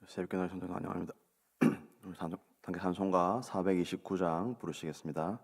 새벽기도의 성도는 환영합니다. 단기 찬송가 429장 부르시겠습니다.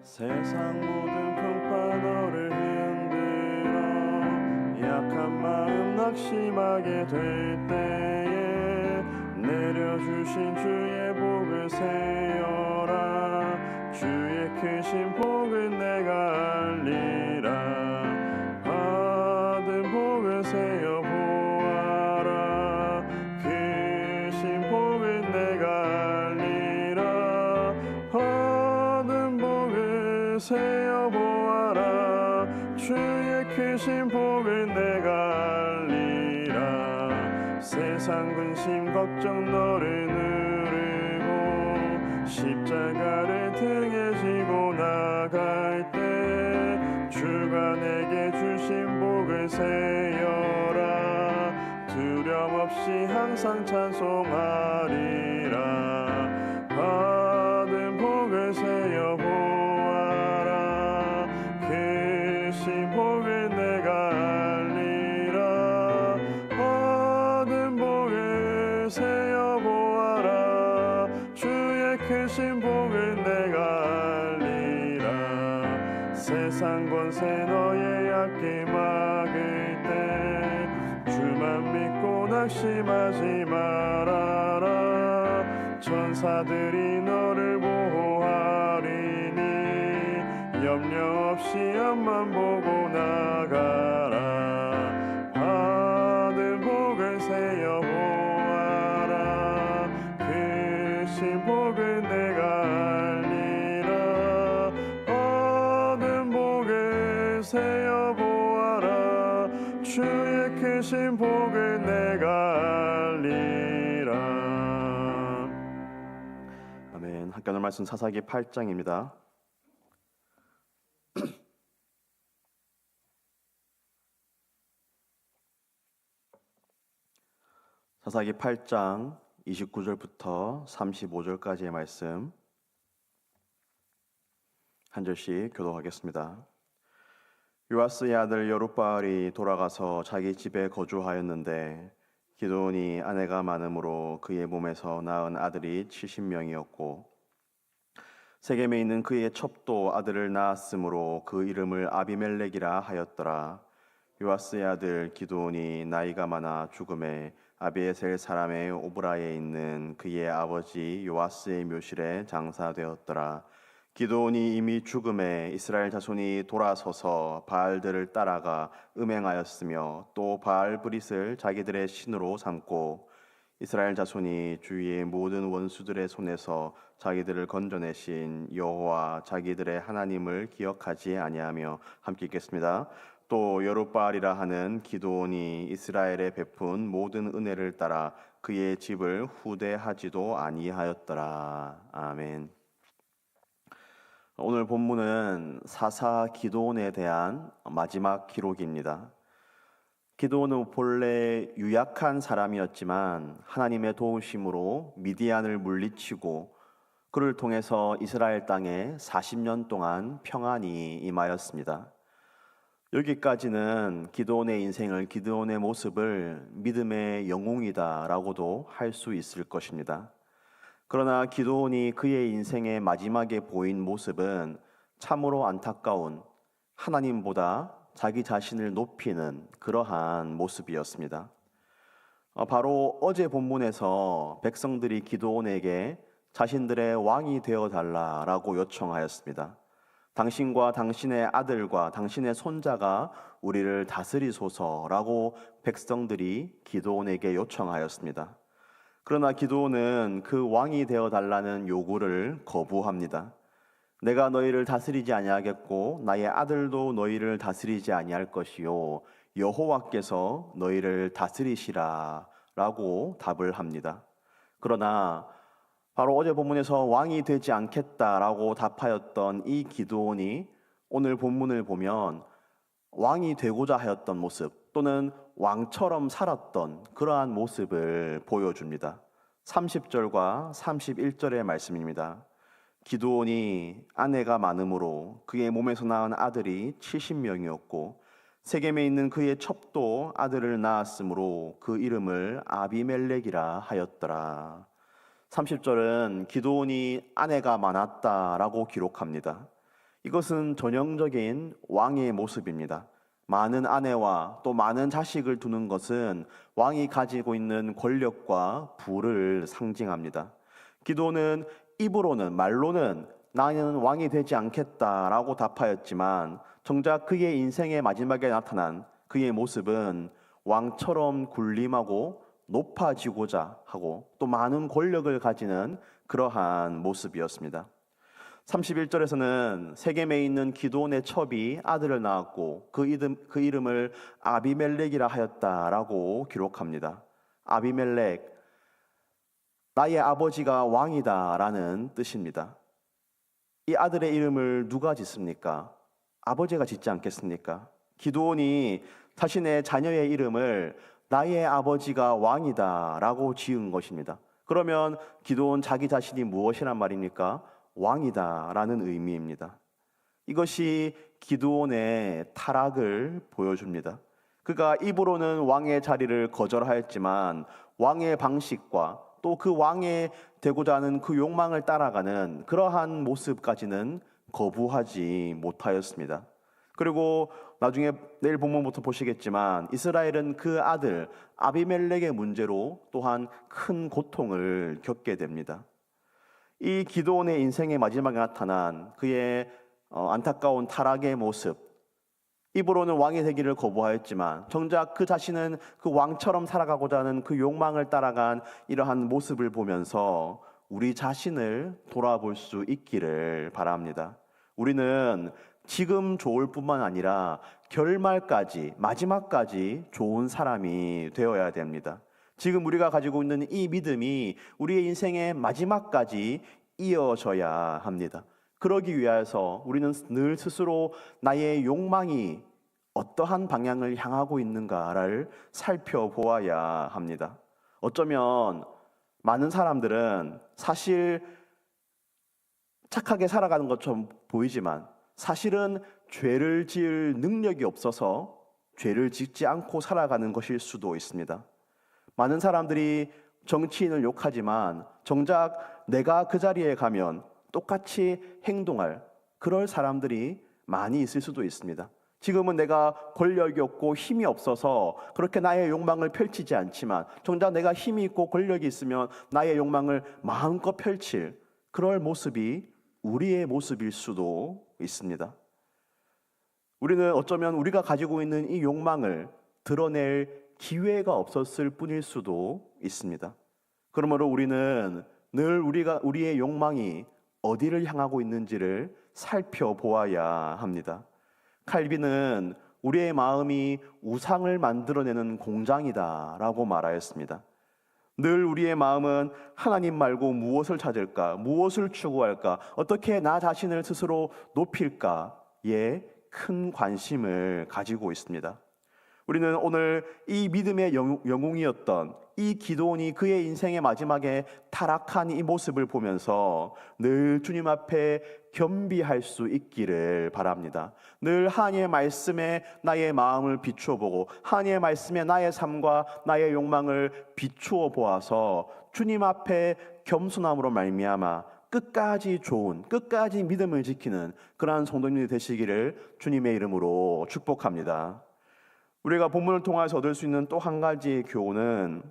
세상 모든 풍파 너를 흔들어 약한 마음 낙심하게 될 때에 내려주신 주의 복을 세어라. 주의 크신 복을 내가 알리라. 받은 복을 세어 보아라. 크신 복을 내가 알리라. 받은 복을 세어 보아라. 주의 크신 복을 내가 알리라. 세상 근심 걱정 너를 누르고 십자가를 등에 지고 나갈 때 주가 내게 주신 복을 세어라. 두려움 없이 항상 찬송하리라. 받은 복을 세어 보아라. 크신 복을 내가 알리라. 받은 복을 세어 보아라. 주의 크신 복을 내가 알리라. 세상 권세 너의 앞길 막을 때 주만 믿고 낙심하지 말아라. 천사들이 너를 보호하리니 염려 없이 앞만 보고 나가라. 받은 복을 세어 보아라. 크신 복을 내가 알리라. 받은 복을 세어 보아라. 주의 크신 복을 내가 알리라. 아멘. 함께 나눌 말씀 사사기 8장입니다. 사사기 8장 29절부터 35절까지의 말씀 한 절씩 교독하겠습니다. 요아스의 아들 여룻바알이 돌아가서 자기 집에 거주하였는데 기드온이 아내가 많음으로 그의 몸에서 낳은 아들이 70명이었고 세겜에 있는 그의 첩도 아들을 낳았으므로 그 이름을 아비멜렉이라 하였더라. 요아스의 아들 기드온이 나이가 많아 죽음에 아비에셀 사람의 오브라에 있는 그의 아버지 요아스의 묘실에 장사되었더라. 기드온이 이미 죽음에 이스라엘 자손이 돌아서서 바알들을 따라가 음행하였으며 또 바알 브릿을 자기들의 신으로 삼고 이스라엘 자손이 주위의 모든 원수들의 손에서 자기들을 건져내신 여호와 자기들의 하나님을 기억하지 아니하며 함께 읽겠습니다. 또 여룻바알이라 하는 기드온이 이스라엘에 베푼 모든 은혜를 따라 그의 집을 후대하지도 아니하였더라. 아멘. 오늘 본문은 사사 기드온에 대한 마지막 기록입니다. 기드온은 본래 유약한 사람이었지만 하나님의 도우심으로 미디안을 물리치고 그를 통해서 이스라엘 땅에 40년 동안 평안이 임하였습니다. 여기까지는 기드온의 인생을, 기드온의 모습을 믿음의 영웅이다라고도 할 수 있을 것입니다. 그러나 기드온이 그의 인생의 마지막에 보인 모습은 참으로 안타까운, 하나님보다 자기 자신을 높이는 그러한 모습이었습니다. 바로 어제 본문에서 백성들이 기드온에게 자신들의 왕이 되어달라라고 요청하였습니다. 당신과 당신의 아들과 당신의 손자가 우리를 다스리소서라고 백성들이 기드온에게 요청하였습니다. 그러나 기드온은 그 왕이 되어달라는 요구를 거부합니다. 내가 너희를 다스리지 아니하겠고 나의 아들도 너희를 다스리지 아니할 것이요 여호와께서 너희를 다스리시라 라고 답을 합니다. 그러나 바로 어제 본문에서 왕이 되지 않겠다라고 답하였던 이 기드온이 오늘 본문을 보면 왕이 되고자 하였던 모습 또는 왕처럼 살았던 그러한 모습을 보여줍니다. 30절과 31절의 말씀입니다. 기드온이 아내가 많으므로 그의 몸에서 낳은 아들이 70명이었고 세겜에 있는 그의 첩도 아들을 낳았으므로 그 이름을 아비멜렉이라 하였더라. 30절은 기드온이 아내가 많았다라고 기록합니다. 이것은 전형적인 왕의 모습입니다. 많은 아내와 또 많은 자식을 두는 것은 왕이 가지고 있는 권력과 부를 상징합니다. 기드온은 입으로는 말로는 나는 왕이 되지 않겠다라고 답하였지만 정작 그의 인생의 마지막에 나타난 그의 모습은 왕처럼 군림하고 높아지고자 하고 또 많은 권력을 가지는 그러한 모습이었습니다. 31절에서는 세겜에 있는 기드온의 첩이 아들을 낳았고 그 이름을 아비멜렉이라 하였다라고 기록합니다. 아비멜렉, 나의 아버지가 왕이다라는 뜻입니다. 이 아들의 이름을 누가 짓습니까? 아버지가 짓지 않겠습니까? 기드온이 자신의 자녀의 이름을 나의 아버지가 왕이다라고 지은 것입니다. 그러면 기드온 자기 자신이 무엇이란 말입니까? 왕이다라는 의미입니다. 이것이 기드온의 타락을 보여줍니다. 그가 입으로는 왕의 자리를 거절하였지만 왕의 방식과 또 그 왕의 되고자 하는 그 욕망을 따라가는 그러한 모습까지는 거부하지 못하였습니다. 그리고 나중에 내일 본문부터 보시겠지만 이스라엘은 그 아들 아비멜렉의 문제로 또한 큰 고통을 겪게 됩니다. 이 기드온의 인생의 마지막에 나타난 그의 안타까운 타락의 모습, 입으로는 왕이 되기를 거부하였지만 정작 그 자신은 그 왕처럼 살아가고자 하는 그 욕망을 따라간 이러한 모습을 보면서 우리 자신을 돌아볼 수 있기를 바랍니다. 우리는 지금 좋을 뿐만 아니라 결말까지, 마지막까지 좋은 사람이 되어야 됩니다. 지금 우리가 가지고 있는 이 믿음이 우리의 인생의 마지막까지 이어져야 합니다. 그러기 위해서 우리는 늘 스스로 나의 욕망이 어떠한 방향을 향하고 있는가를 살펴보아야 합니다. 어쩌면 많은 사람들은 사실 착하게 살아가는 것처럼 보이지만 사실은 죄를 지을 능력이 없어서 죄를 짓지 않고 살아가는 것일 수도 있습니다. 많은 사람들이 정치인을 욕하지만 정작 내가 그 자리에 가면 똑같이 행동할 그럴 사람들이 많이 있을 수도 있습니다. 지금은 내가 권력이 없고 힘이 없어서 그렇게 나의 욕망을 펼치지 않지만 정작 내가 힘이 있고 권력이 있으면 나의 욕망을 마음껏 펼칠 그럴 모습이 우리의 모습일 수도 있습니다. 우리는 어쩌면 우리가 가지고 있는 이 욕망을 드러낼 기회가 없었을 뿐일 수도 있습니다. 그러므로 우리는 늘 우리의 욕망이 어디를 향하고 있는지를 살펴보아야 합니다. 칼빈은 우리의 마음이 우상을 만들어내는 공장이다라고 말하였습니다. 늘 우리의 마음은 하나님 말고 무엇을 찾을까, 무엇을 추구할까, 어떻게 나 자신을 스스로 높일까에 큰 관심을 가지고 있습니다. 우리는 오늘 이 믿음의 영웅이었던 이 기드온이 그의 인생의 마지막에 타락한 이 모습을 보면서 늘 주님 앞에 겸비할 수 있기를 바랍니다. 늘 하나님의 말씀에 나의 마음을 비추어 보고 하나님의 말씀에 나의 삶과 나의 욕망을 비추어 보아서 주님 앞에 겸손함으로 말미암아 끝까지 좋은, 끝까지 믿음을 지키는 그러한 성도님이 되시기를 주님의 이름으로 축복합니다. 우리가 본문을 통해서 얻을 수 있는 또 한 가지의 교훈은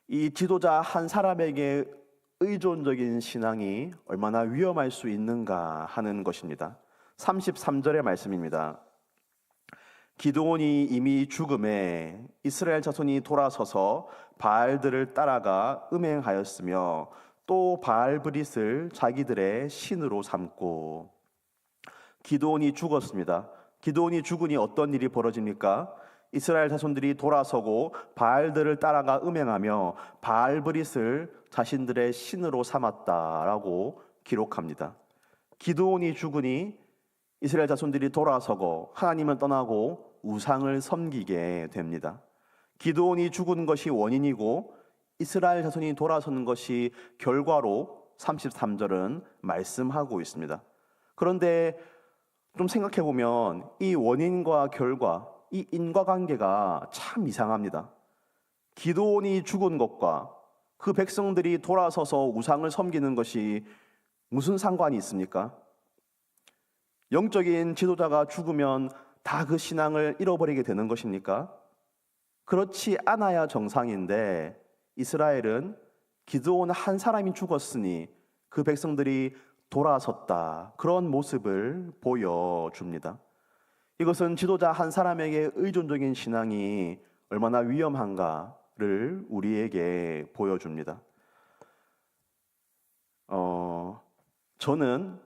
이 지도자 한 사람에게 의존적인 신앙이 얼마나 위험할 수 있는가 하는 것입니다. 33절의 말씀입니다. 기드온이 이미 죽음에 이스라엘 자손이 돌아서서 바알들을 따라가 음행하였으며 또 바알브릿을 자기들의 신으로 삼고. 기드온이 죽었습니다. 기드온이 죽으니 어떤 일이 벌어집니까? 이스라엘 자손들이 돌아서고 바알들을 따라가 음행하며 바알브릿을 자신들의 신으로 삼았다라고 기록합니다. 기드온이 죽으니 이스라엘 자손들이 돌아서고 하나님을 떠나고 우상을 섬기게 됩니다. 기드온이 죽은 것이 원인이고 이스라엘 자손이 돌아서는 것이 결과로 33절은 말씀하고 있습니다. 그런데 좀 생각해 보면 이 원인과 결과, 이 인과관계가 참 이상합니다. 기드온이 죽은 것과 그 백성들이 돌아서서 우상을 섬기는 것이 무슨 상관이 있습니까? 영적인 지도자가 죽으면 다 그 신앙을 잃어버리게 되는 것입니까? 그렇지 않아야 정상인데 이스라엘은 기드온 한 사람이 죽었으니 그 백성들이 돌아섰다. 그런 모습을 보여줍니다. 이것은 지도자 한 사람에게 의존적인 신앙이 얼마나 위험한가를 우리에게 보여줍니다. 저는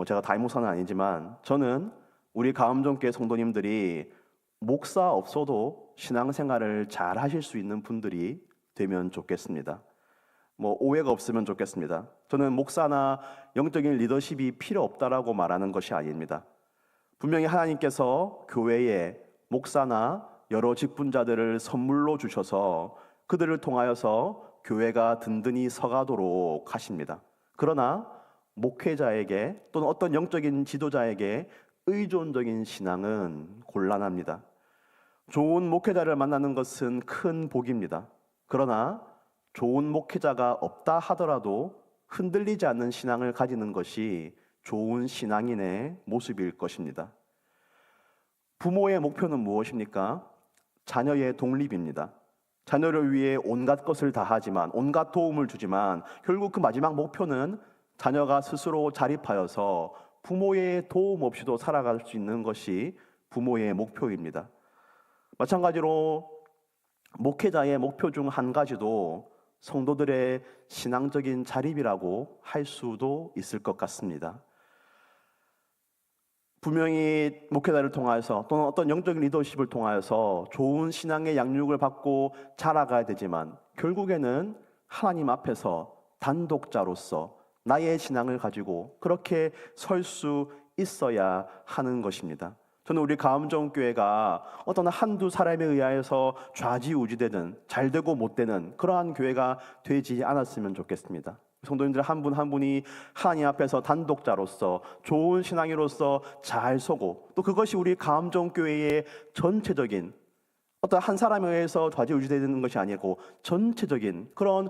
제가 다임목사는 아니지만 저는 우리 가음정교회 성도님들이 목사 없어도 신앙생활을 잘 하실 수 있는 분들이 되면 좋겠습니다. 오해가 없으면 좋겠습니다. 저는 목사나 영적인 리더십이 필요 없다라고 말하는 것이 아닙니다. 분명히 하나님께서 교회에 목사나 여러 직분자들을 선물로 주셔서 그들을 통하여서 교회가 든든히 서가도록 하십니다. 그러나 목회자에게 또는 어떤 영적인 지도자에게 의존적인 신앙은 곤란합니다. 좋은 목회자를 만나는 것은 큰 복입니다. 그러나 좋은 목회자가 없다 하더라도 흔들리지 않는 신앙을 가지는 것이 좋은 신앙인의 모습일 것입니다. 부모의 목표는 무엇입니까? 자녀의 독립입니다. 자녀를 위해 온갖 것을 다하지만, 온갖 도움을 주지만 결국 그 마지막 목표는 자녀가 스스로 자립하여서 부모의 도움 없이도 살아갈 수 있는 것이 부모의 목표입니다. 마찬가지로 목회자의 목표 중 한 가지도 성도들의 신앙적인 자립이라고 할 수도 있을 것 같습니다. 분명히 목회자를 통하여서 또는 어떤 영적인 리더십을 통하여서 좋은 신앙의 양육을 받고 자라가야 되지만 결국에는 하나님 앞에서 단독자로서 나의 신앙을 가지고 그렇게 설 수 있어야 하는 것입니다. 저는 우리 가음정교회가 어떤 한두 사람에 의하여서 좌지우지되는, 잘되고 못되는 그러한 교회가 되지 않았으면 좋겠습니다. 성도님들 한 분 한 분이 하나님 앞에서 단독자로서 좋은 신앙인으로서 잘 서고, 또 그것이 우리 가음정교회의 전체적인 어떤 한 사람에 의해서 좌지우지되는 것이 아니고 전체적인 그런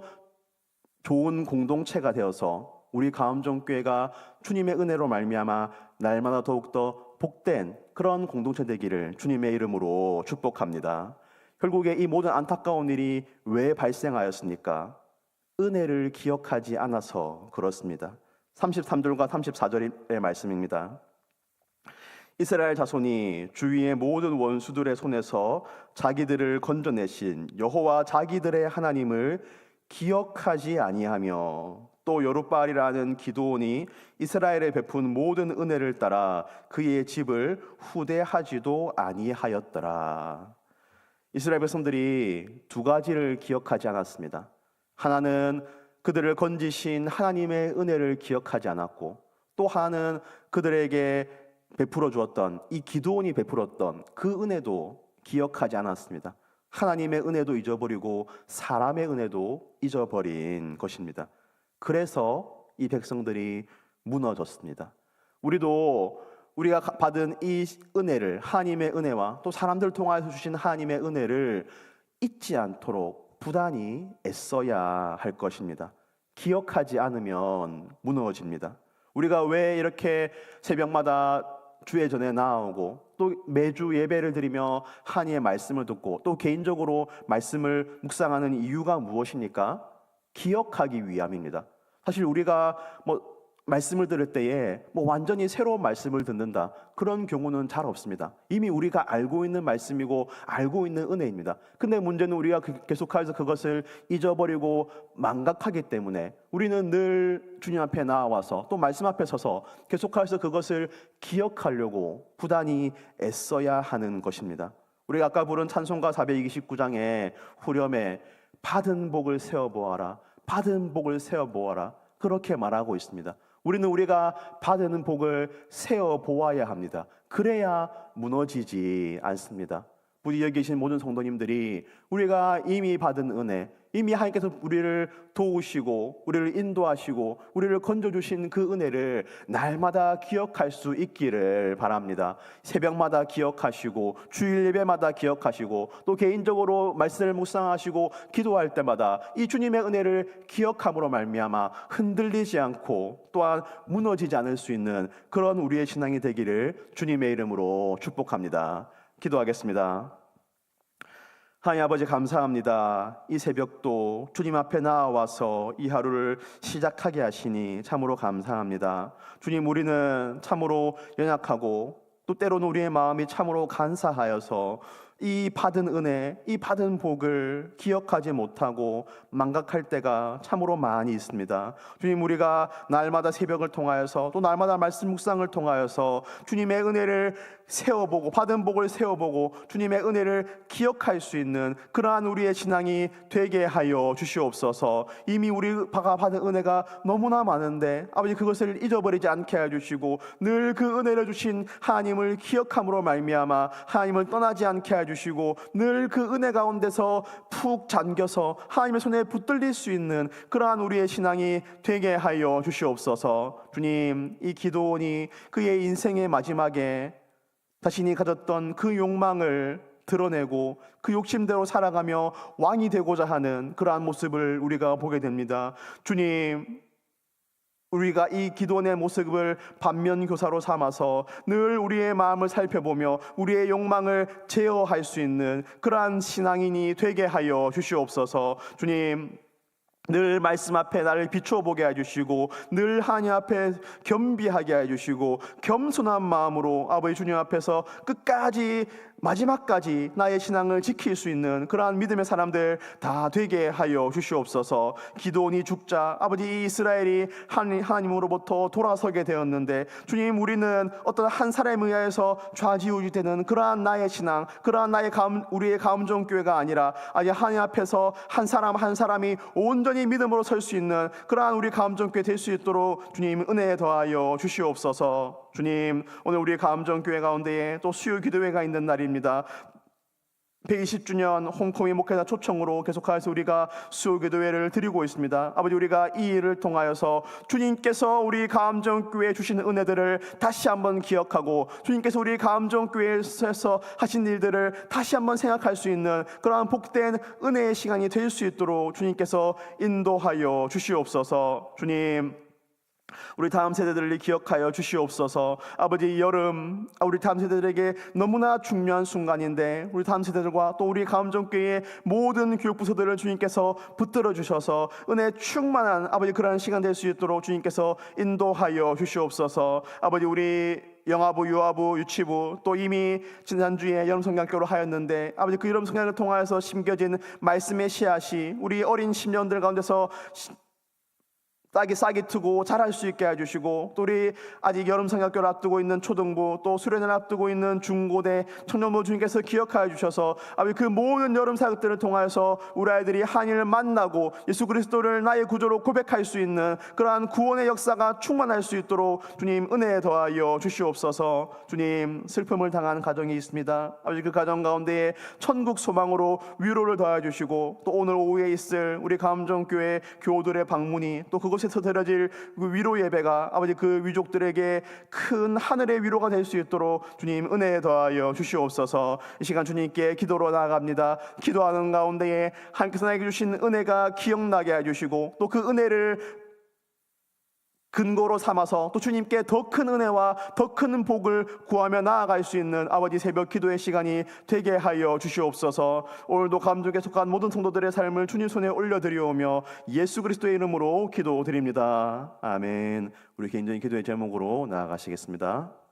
좋은 공동체가 되어서 우리 가음정교회가 주님의 은혜로 말미암아 날마다 더욱더 복된 그런 공동체 되기를 주님의 이름으로 축복합니다. 결국에 이 모든 안타까운 일이 왜 발생하였습니까? 은혜를 기억하지 않아서 그렇습니다. 33절과 34절의 말씀입니다. 이스라엘 자손이 주위의 모든 원수들의 손에서 자기들을 건져내신 여호와 자기들의 하나님을 기억하지 아니하며 또 여룻바알이라는 기드온이 이스라엘에 베푼 모든 은혜를 따라 그의 집을 후대하지도 아니하였더라. 이스라엘 백성들이 두 가지를 기억하지 않았습니다. 하나는 그들을 건지신 하나님의 은혜를 기억하지 않았고, 또 하나는 그들에게 베풀어 주었던 이 기드온이 베풀었던 그 은혜도 기억하지 않았습니다. 하나님의 은혜도 잊어버리고 사람의 은혜도 잊어버린 것입니다. 그래서 이 백성들이 무너졌습니다. 우리가 받은 이 은혜를, 하나님의 은혜와 또 사람들 통하여서 주신 하나님의 은혜를 잊지 않도록 부단히 애써야 할 것입니다. 기억하지 않으면 무너집니다. 우리가 왜 이렇게 새벽마다 주의 전에 나아오고 또 매주 예배를 드리며 하나님의 말씀을 듣고 또 개인적으로 말씀을 묵상하는 이유가 무엇입니까? 기억하기 위함입니다. 사실 우리가 말씀을 들을 때에 완전히 새로운 말씀을 듣는다, 그런 경우는 잘 없습니다. 이미 우리가 알고 있는 말씀이고 알고 있는 은혜입니다. 근데 문제는 우리가 계속해서 그것을 잊어버리고 망각하기 때문에 우리는 늘 주님 앞에 나와서 또 말씀 앞에 서서 계속해서 그것을 기억하려고 부단히 애써야 하는 것입니다. 우리가 아까 부른 찬송가 429장의 후렴에 받은 복을 세어보아라, 받은 복을 세어보아라, 그렇게 말하고 있습니다. 우리가 받은 복을 세어보아야 합니다. 그래야 무너지지 않습니다. 부디 여기 계신 모든 성도님들이 우리가 이미 받은 은혜, 이미 하나님께서 우리를 도우시고 우리를 인도하시고 우리를 건져주신 그 은혜를 날마다 기억할 수 있기를 바랍니다. 새벽마다 기억하시고 주일 예배마다 기억하시고 또 개인적으로 말씀을 묵상하시고 기도할 때마다 이 주님의 은혜를 기억함으로 말미암아 흔들리지 않고 또한 무너지지 않을 수 있는 그런 우리의 신앙이 되기를 주님의 이름으로 축복합니다. 기도하겠습니다. 하나님 아버지, 감사합니다. 이 새벽도 주님 앞에 나와서 이 하루를 시작하게 하시니 참으로 감사합니다. 주님, 우리는 참으로 연약하고 또 때로는 우리의 마음이 참으로 간사하여서 이 받은 은혜, 이 받은 복을 기억하지 못하고 망각할 때가 참으로 많이 있습니다. 주님, 우리가 날마다 새벽을 통하여서 또 날마다 말씀 묵상을 통하여서 주님의 은혜를 세워보고 받은 복을 세워보고 주님의 은혜를 기억할 수 있는 그러한 우리의 신앙이 되게 하여 주시옵소서. 이미 우리가 받은 은혜가 너무나 많은데 아버지, 그것을 잊어버리지 않게 해주시고 늘 그 은혜를 주신 하나님을 기억함으로 말미암아 하나님을 떠나지 않게 해주시고 늘 그 은혜 가운데서 푹 잠겨서 하나님의 손에 붙들릴 수 있는 그러한 우리의 신앙이 되게 하여 주시옵소서. 주님, 이 기도원이 그의 인생의 마지막에 자신이 가졌던 그 욕망을 드러내고 그 욕심대로 살아가며 왕이 되고자 하는 그러한 모습을 우리가 보게 됩니다. 주님, 우리가 이 기도원의 모습을 반면교사로 삼아서 늘 우리의 마음을 살펴보며 우리의 욕망을 제어할 수 있는 그러한 신앙인이 되게 하여 주시옵소서. 주님, 늘 말씀 앞에 나를 비춰보게 해주시고 늘 하나님 앞에 겸비하게 해주시고 겸손한 마음으로 아버지 주님 앞에서 끝까지 마지막까지 나의 신앙을 지킬 수 있는 그러한 믿음의 사람들 다 되게 하여 주시옵소서. 기드온이 죽자 아버지 이스라엘이 하나님으로부터 돌아서게 되었는데 주님, 우리는 어떤 한 사람에 의해서 좌지우지되는 그러한 나의 신앙, 그러한 우리의 가음종교회가 아니라 아니 하나님 앞에서 한 사람 한 사람이 온전히 믿음으로 설 수 있는 그러한 우리 가음종교회 될 수 있도록 주님 은혜에 더하여 주시옵소서. 주님, 오늘 우리 가음종교회 가운데에 또 수요 기도회가 있는 날입니다. 120주년 홍콩의 목회자 초청으로 계속해서 우리가 수요 기도회를 드리고 있습니다. 아버지, 우리가 이 일을 통하여서 주님께서 우리 가음정교회에 주신 은혜들을 다시 한번 기억하고 주님께서 우리 가음정교회에서 하신 일들을 다시 한번 생각할 수 있는 그러한 복된 은혜의 시간이 될 수 있도록 주님께서 인도하여 주시옵소서. 주님, 우리 다음 세대들을 기억하여 주시옵소서. 아버지, 이 여름 우리 다음 세대들에게 너무나 중요한 순간인데 우리 다음 세대들과 또 우리 가음정교회의 모든 교육부서들을 주님께서 붙들어 주셔서 은혜 충만한 아버지 그러한 시간 될 수 있도록 주님께서 인도하여 주시옵소서. 아버지, 우리 영아부, 유아부, 유치부 또 이미 지난주에 여름성경교로 하였는데 아버지, 그 여름성경을 통하여서 심겨진 말씀의 씨앗이 우리 어린 심령들 가운데서 싹이 트고 자랄 수 있게 해주시고 또 우리 아직 여름 성경교를 앞두고 있는 초등부 또 수련을 앞두고 있는 중고대 청년부 주님께서 기억하여 주셔서 아버지 그 모든 여름 사역들을 통하여서 우리 아이들이 하나님을 만나고 예수 그리스도를 나의 구주로 고백할 수 있는 그러한 구원의 역사가 충만할 수 있도록 주님 은혜에 더하여 주시옵소서. 주님, 슬픔을 당한 가정이 있습니다. 아버지, 그 가정 가운데에 천국 소망으로 위로를 더하여 주시고 또 오늘 오후에 있을 우리 가음정교회 교우들의 방문이 또 그곳에서 드려질 그 위로 예배가 아버지 그 위족들에게 큰 하늘의 위로가 될 수 있도록 주님 은혜에 더하여 주시옵소서. 이 시간 주님께 기도로 나아갑니다. 기도하는 가운데에 하나님께서 나에게 주신 은혜가 기억나게 해주시고 또 그 은혜를 근거로 삼아서 또 주님께 더 큰 은혜와 더 큰 복을 구하며 나아갈 수 있는 아버지 새벽 기도의 시간이 되게 하여 주시옵소서. 오늘도 감정에 속한 모든 성도들의 삶을 주님 손에 올려드리오며 예수 그리스도의 이름으로 기도드립니다. 아멘. 우리 개인적인 기도의 제목으로 나아가시겠습니다.